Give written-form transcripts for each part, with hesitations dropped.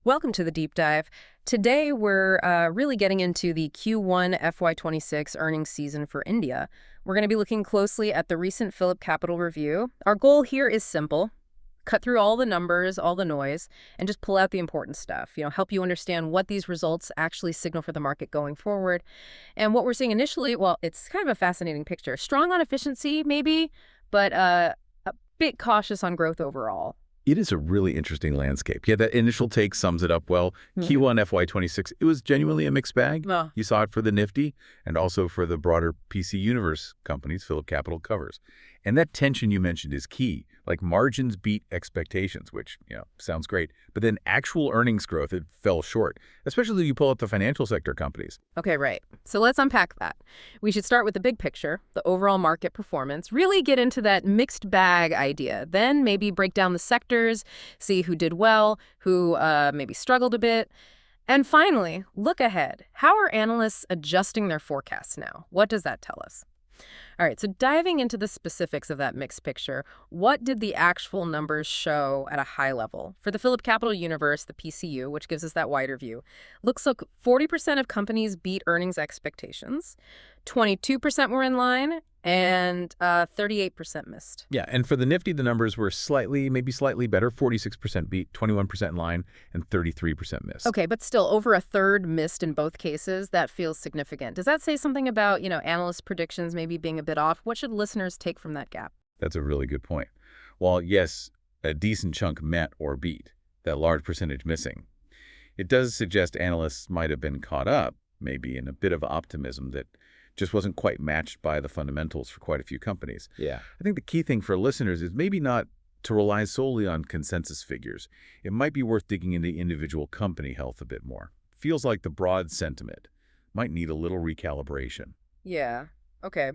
Welcome to the deep dive. Today, we're really getting into the Q1 FY26 earnings season for India. We're going to be looking closely at the recent PhillipCapital review. Our goal here is simple. Cut through all the numbers, all the noise, and just pull out the important stuff. Help you understand what these results actually signal for the market going forward. And what we're seeing initially, well, it's kind of a fascinating picture. Strong on efficiency, maybe, but a bit cautious on growth overall. It is a really interesting landscape. Yeah, that initial take sums it up well. Q1 FY26, it was genuinely a mixed bag. Oh. You saw it for the Nifty and also for the broader PC Universe companies PhillipCapital covers. And that tension you mentioned is key. Like margins beat expectations, which, sounds great. But then actual earnings growth, it fell short, especially if you pull out the financial sector companies. Okay, right. So let's unpack that. We should start with the big picture, the overall market performance, really get into that mixed bag idea. Then maybe break down the sectors, see who did well, who maybe struggled a bit. And finally, look ahead. How are analysts adjusting their forecasts now? What does that tell us? All right, so diving into the specifics of that mixed picture, what did the actual numbers show at a high level? For the PhillipCapital universe, the PCU, which gives us that wider view, looks like 40% of companies beat earnings expectations, 22% were in line, and 38% missed. Yeah, and for the Nifty, the numbers were maybe slightly better. 46% beat, 21% in line, and 33% missed. Okay, but still, over a third missed in both cases. That feels significant. Does that say something about, analyst predictions maybe being a bit off? What should listeners take from that gap? That's a really good point. While, yes, a decent chunk met or beat, that large percentage missing, it does suggest analysts might have been caught up, maybe in a bit of optimism that just wasn't quite matched by the fundamentals for quite a few companies. Yeah. I think the key thing for listeners is maybe not to rely solely on consensus figures. It might be worth digging into individual company health a bit more. Feels like the broad sentiment might need a little recalibration. Yeah, okay.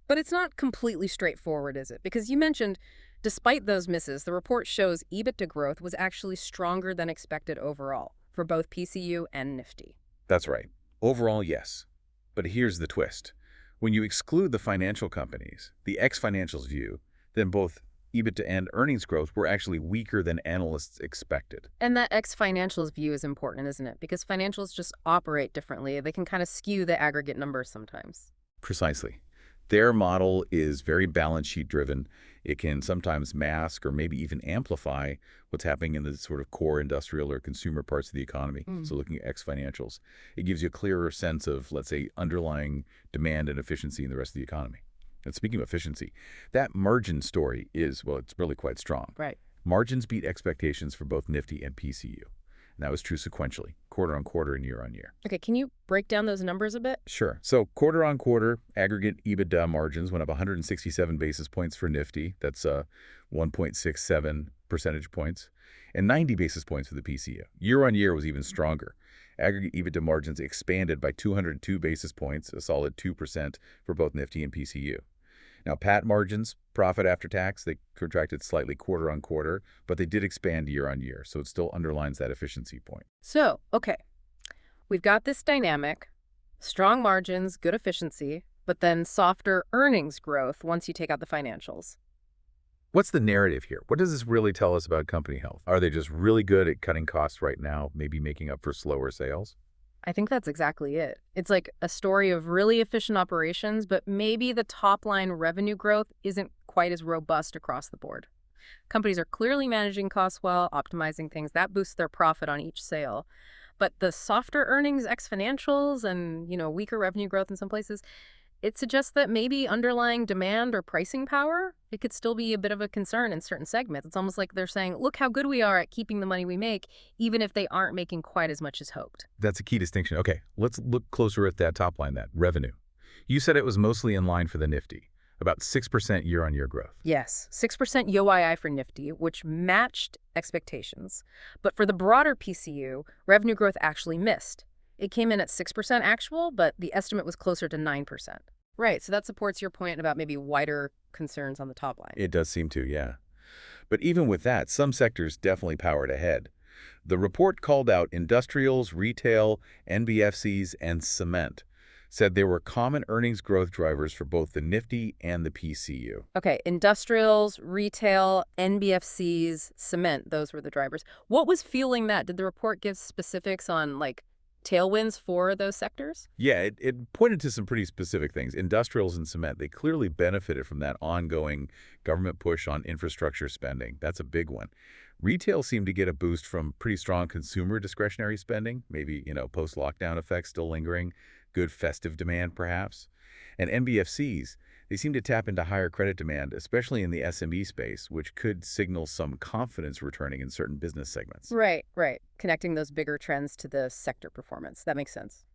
But it's not completely straightforward, is it? Because you mentioned, despite those misses, the report shows EBITDA growth was actually stronger than expected overall for both PCU and Nifty. That's right. Overall, yes. But here's the twist. When you exclude the financial companies, the ex-financials view, then both EBITDA and earnings growth were actually weaker than analysts expected. And that ex-financials view is important, isn't it? Because financials just operate differently. They can kind of skew the aggregate numbers sometimes. Precisely. Their model is very balance sheet driven. It can sometimes mask or maybe even amplify what's happening in the sort of core industrial or consumer parts of the economy. So looking at ex-financials, it gives you a clearer sense of, let's say, underlying demand and efficiency in the rest of the economy. And speaking of efficiency, that margin story is, well, it's really quite strong. Right. Margins beat expectations for both Nifty and PCU. And that was true sequentially, quarter on quarter and year on year. Okay, can you break down those numbers a bit? Sure. So quarter on quarter, aggregate EBITDA margins went up 167 basis points for Nifty. That's 1.67 percentage points, and 90 basis points for the PCU. Year on year was even stronger. Aggregate EBITDA margins expanded by 202 basis points, a solid 2% for both Nifty and PCU. Now, PAT margins, profit after tax, they contracted slightly quarter on quarter, but they did expand year on year, so it still underlines that efficiency point. So, okay, we've got this dynamic, strong margins, good efficiency, but then softer earnings growth once you take out the financials. What's the narrative here? What does this really tell us about company health? Are they just really good at cutting costs right now, maybe making up for slower sales? I think that's exactly it. It's like a story of really efficient operations, but maybe the top-line revenue growth isn't quite as robust across the board. Companies are clearly managing costs well, optimizing things. That boosts their profit on each sale. But the softer earnings, ex-financials, and, weaker revenue growth in some places, it suggests that maybe underlying demand or pricing power, it could still be a bit of a concern in certain segments. It's almost like they're saying, look how good we are at keeping the money we make, even if they aren't making quite as much as hoped. That's a key distinction. Okay, let's look closer at that top line, that revenue. You said it was mostly in line for the Nifty, about 6% year-on-year growth. Yes, 6% YoY for Nifty, which matched expectations. But for the broader PCU, revenue growth actually missed. It came in at 6% actual, but the estimate was closer to 9%. Right, so that supports your point about maybe wider concerns on the top line. It does seem to, yeah. But even with that, some sectors definitely powered ahead. The report called out industrials, retail, NBFCs, and cement. said there were common earnings growth drivers for both the Nifty and the PCU. Okay, industrials, retail, NBFCs, cement, those were the drivers. What was fueling that? Did the report give specifics on, like, tailwinds for those sectors? Yeah, it pointed to some pretty specific things. Industrials and cement, they clearly benefited from that ongoing government push on infrastructure spending. That's a big one. Retail seemed to get a boost from pretty strong consumer discretionary spending, maybe, post-lockdown effects still lingering, good festive demand perhaps. And NBFCs, they seem to tap into higher credit demand, especially in the SME space, which could signal some confidence returning in certain business segments. Right, right. Connecting those bigger trends to the sector performance. That makes sense.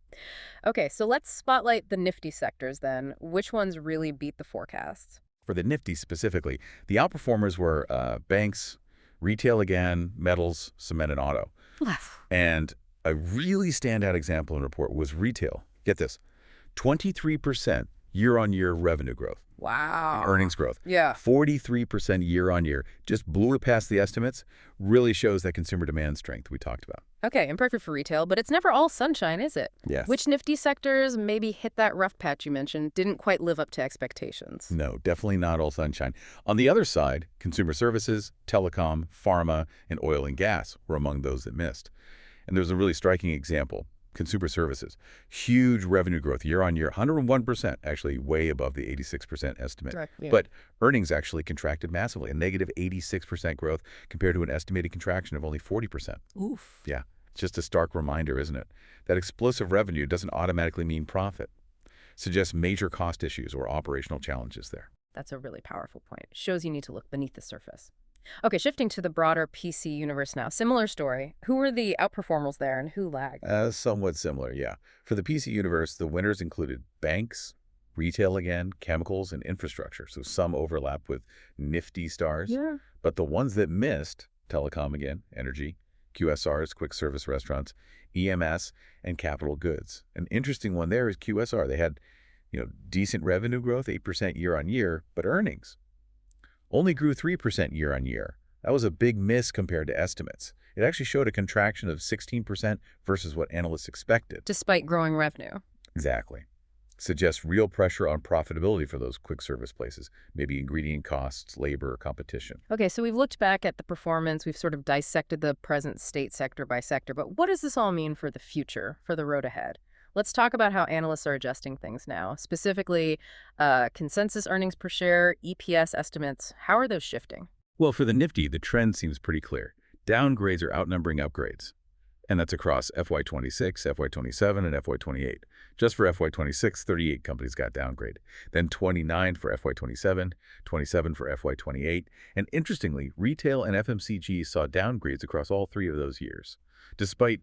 Okay, so let's spotlight the Nifty sectors then. Which ones really beat the forecasts? For the Nifty specifically, the outperformers were banks, retail again, metals, cement, and auto. And a really standout example in the report was retail. Get this, 23% year-on-year revenue growth. Wow. Earnings growth. Yeah. 43% year-on-year. Just blew it past the estimates. Really shows that consumer demand strength we talked about. Okay, imperfect for retail, but it's never all sunshine, is it? Yes. Which Nifty sectors maybe hit that rough patch you mentioned, didn't quite live up to expectations? No, definitely not all sunshine. On the other side, consumer services, telecom, pharma, and oil and gas were among those that missed. And there's a really striking example. Consumer services, huge revenue growth year-on-year, 101%, actually way above the 86% estimate. Right, yeah. But earnings actually contracted massively, a negative 86% growth compared to an estimated contraction of only 40%. Oof. Yeah, it's just a stark reminder, isn't it? That explosive revenue doesn't automatically mean profit. Suggests major cost issues or operational challenges there. That's a really powerful point. Shows you need to look beneath the surface. Okay, shifting to the broader PC universe now. Similar story. Who were the outperformers there and who lagged? Somewhat similar, yeah. For the PC universe, the winners included banks, retail again, chemicals, and infrastructure. So some overlap with Nifty stars. Yeah. But the ones that missed, telecom again, energy, QSRs, quick service restaurants, EMS, and capital goods. An interesting one there is QSR. They had, decent revenue growth, 8% year-on-year, but earnings only grew 3% year-on-year. That was a big miss compared to estimates. It actually showed a contraction of 16% versus what analysts expected. Despite growing revenue. Exactly. Suggests real pressure on profitability for those quick service places, maybe ingredient costs, labor, competition. Okay, so we've looked back at the performance. We've sort of dissected the present state sector by sector. But what does this all mean for the future, for the road ahead? Let's talk about how analysts are adjusting things now. Specifically, consensus earnings per share, EPS estimates. How are those shifting? Well, for the Nifty, the trend seems pretty clear. Downgrades are outnumbering upgrades. And that's across FY26, FY27, and FY28. Just for FY26, 38 companies got downgraded. Then 29 for FY27, 27 for FY28. And interestingly, retail and FMCG saw downgrades across all three of those years, despite,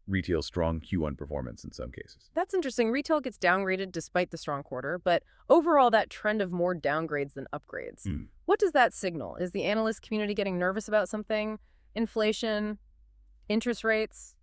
retail's strong Q1 performance in some cases. That's interesting. Retail gets downgraded despite the strong quarter, but overall that trend of more downgrades than upgrades. What does that signal? Is the analyst community getting nervous about something? Inflation, interest rates,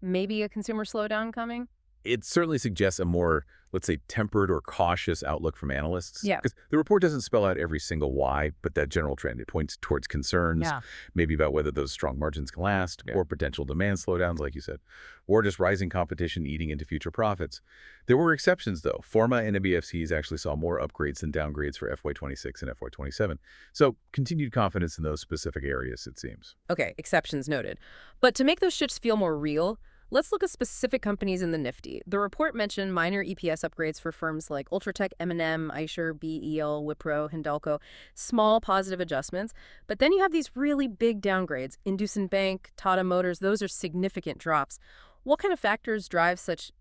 maybe a consumer slowdown coming? It certainly suggests a more, let's say, tempered or cautious outlook from analysts. Yeah. Because the report doesn't spell out every single why, but that general trend, it points towards concerns, maybe about whether those strong margins can last, or potential demand slowdowns, like you said, or just rising competition eating into future profits. There were exceptions, though. Pharma and NBFCs actually saw more upgrades than downgrades for FY26 and FY27. So continued confidence in those specific areas, it seems. Okay, exceptions noted. But to make those shifts feel more real, let's look at specific companies in the Nifty. The report mentioned minor EPS upgrades for firms like Ultratech, M&M, Aisher, BEL, Wipro, Hindalco, small positive adjustments. But then you have these really big downgrades. Inducent Bank, Tata Motors, those are significant drops. What kind of factors drive such,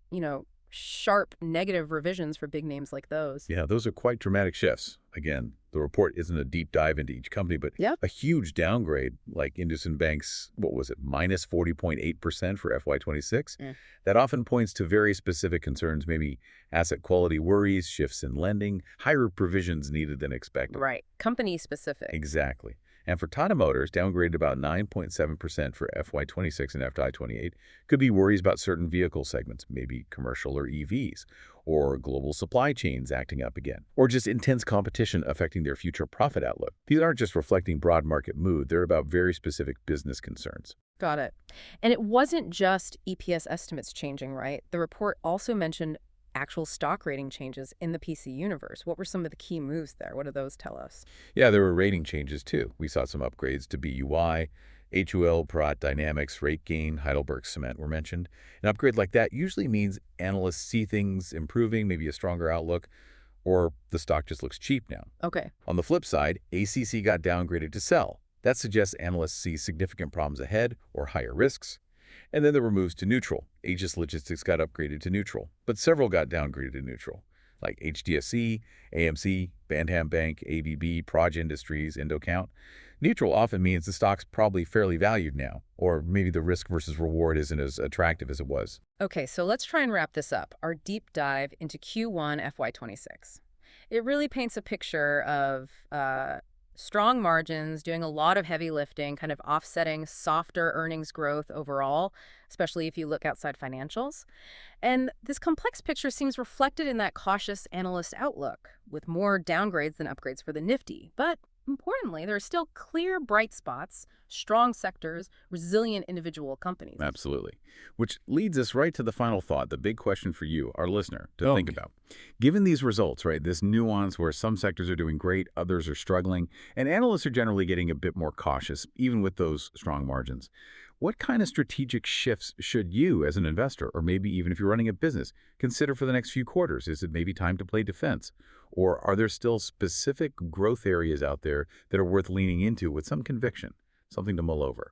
sharp negative revisions for big names like those? Yeah, those are quite dramatic shifts. Again, the report isn't a deep dive into each company, but a huge downgrade like Inducent Bank's, minus 40.8% for FY26. That often points to very specific concerns, maybe asset quality worries, shifts in lending, higher provisions needed than expected. Right, company specific. Exactly. And for Tata Motors, downgraded about 9.7% for FY26 and FY28, could be worries about certain vehicle segments, maybe commercial or EVs, or global supply chains acting up again, or just intense competition affecting their future profit outlook. These aren't just reflecting broad market mood, they're about very specific business concerns. Got it. And it wasn't just EPS estimates changing, right? The report also mentioned actual stock rating changes in the PC universe. What were some of the key moves there? What do those tell us? Yeah, there were rating changes too. We saw some upgrades to BUI, HUL, Prat Dynamics, Rate Gain, Heidelberg Cement were mentioned. An upgrade like that usually means analysts see things improving, maybe a stronger outlook, or the stock just looks cheap now. Okay. On the flip side, ACC got downgraded to sell. That suggests analysts see significant problems ahead or higher risks. And then there were moves to neutral. Aegis Logistics got upgraded to neutral, but several got downgraded to neutral, like HDFC, AMC, Bandham Bank, ABB, Proj Industries, Indocount. Neutral often means the stock's probably fairly valued now, or maybe the risk versus reward isn't as attractive as it was. Okay, so let's try and wrap this up, our deep dive into Q1 FY26. It really paints a picture of strong margins, doing a lot of heavy lifting, kind of offsetting softer earnings growth overall, especially if you look outside financials. And this complex picture seems reflected in that cautious analyst outlook, with more downgrades than upgrades for the Nifty. But importantly, there are still clear bright spots, strong sectors, resilient individual companies. Absolutely. Which leads us right to the final thought, the big question for you, our listener, to think about. Given these results, right, this nuance where some sectors are doing great, others are struggling, and analysts are generally getting a bit more cautious, even with those strong margins. What kind of strategic shifts should you, as an investor, or maybe even if you're running a business, consider for the next few quarters? Is it maybe time to play defense? Or are there still specific growth areas out there that are worth leaning into with some conviction, something to mull over?